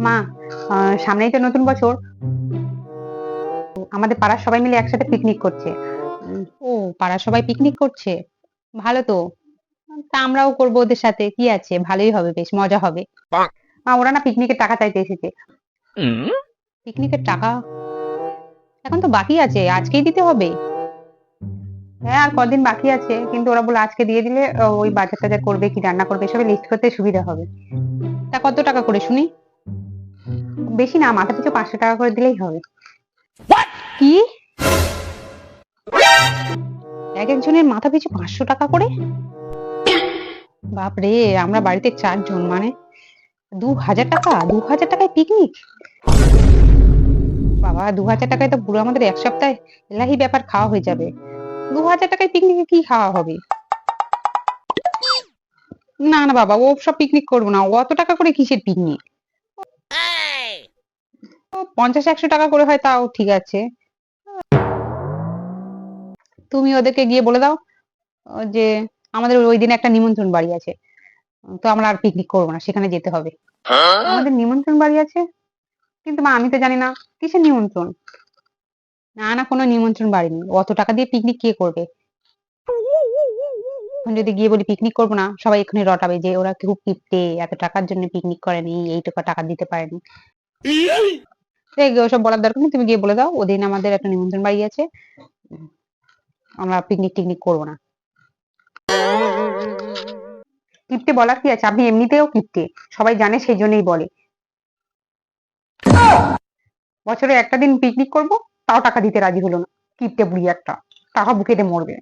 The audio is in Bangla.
মা, সামনেই তো নতুন বছর, আমাদের পাড়ার সবাই মিলে একসাথে পিকনিক করছে। ও, পাড়ার সবাই পিকনিক করছে, ভালো তো। তা আমরাও করবো ওদের সাথে, কি আছে, ভালোই হবে, বেশ মজা হবে। ওরা না পিকনিকের টাকা চাইতে এসেছে। পিকনিকের টাকা এখন তো বাকি আছে, আজকেই দিতে হবে। হ্যাঁ, আর কদিন বাকি আছে, কিন্তু ওরা বলে আজকে দিয়ে দিলে ওই বাজার টাজার করবে, কি রান্না করবে এসবে লিস্ট করতে সুবিধা হবে। তা কত টাকা করে শুনি? বেশি না, মাথা পিছু 500 টাকা করে দিলেই হবে। কি, এক একজনের মাথা পিছু 500 টাকা করে? বাপরে, আমরা বাড়িতে 4 জন, মানে 2000 টাকা, 2000 টাকায় পিকনিক? বাবা, 2000 টাকায় তো পুরো আমাদের 1 সপ্তাহে এলাহি ব্যাপার খাওয়া হয়ে যাবে। 2000 টাকায় পিকনিকে কি খাওয়া হবে? না না বাবা, ও সব পিকনিক করবো না, অত টাকা করে কিসের পিকনিক? 50-100 টাকা করে হয় তাও ঠিক আছে। তুমি ওদেরকে গিয়ে বলে দাও যে আমাদের ওই দিনে একটা নিমন্ত্রণ বাড়ি আছে, তো আমরা আর পিকনিক করবো না, সেখানে যেতে হবে। আমাদের নিমন্ত্রণ বাড়ি আছে? কিন্তু মা, আমি তো জানি না কিসের নিমন্ত্রণ। না না, কোনো নিমন্ত্রণ বাড়ি নেই, অত টাকা দিয়ে পিকনিক কে করবে? এখন যদি গিয়ে বলি পিকনিক করবো না, সবাই এখানে রটাবে যে ওরা খুব কিপটে, এত টাকার জন্য পিকনিক করেনি, এইটুকু টাকা দিতে পারেনি। এই ওসব বলার দরকার নেই, তুমি গিয়ে বলে দাও ওদিন আমাদের একটা নিমন্ত্রণ বাড়ি আছে, আমরা পিকনিক টিকনিক করবো না। কিপ্টে বলার কি আছে, আপনি এমনিতেও কিপ্টে, সবাই জানে, সেই জন্যই বলে। বছরে একটা দিন পিকনিক করব, তাও টাকা দিতে রাজি হলো না, কিপ্টে বুড়ি একটা, টাকা বুকেতে মরবে।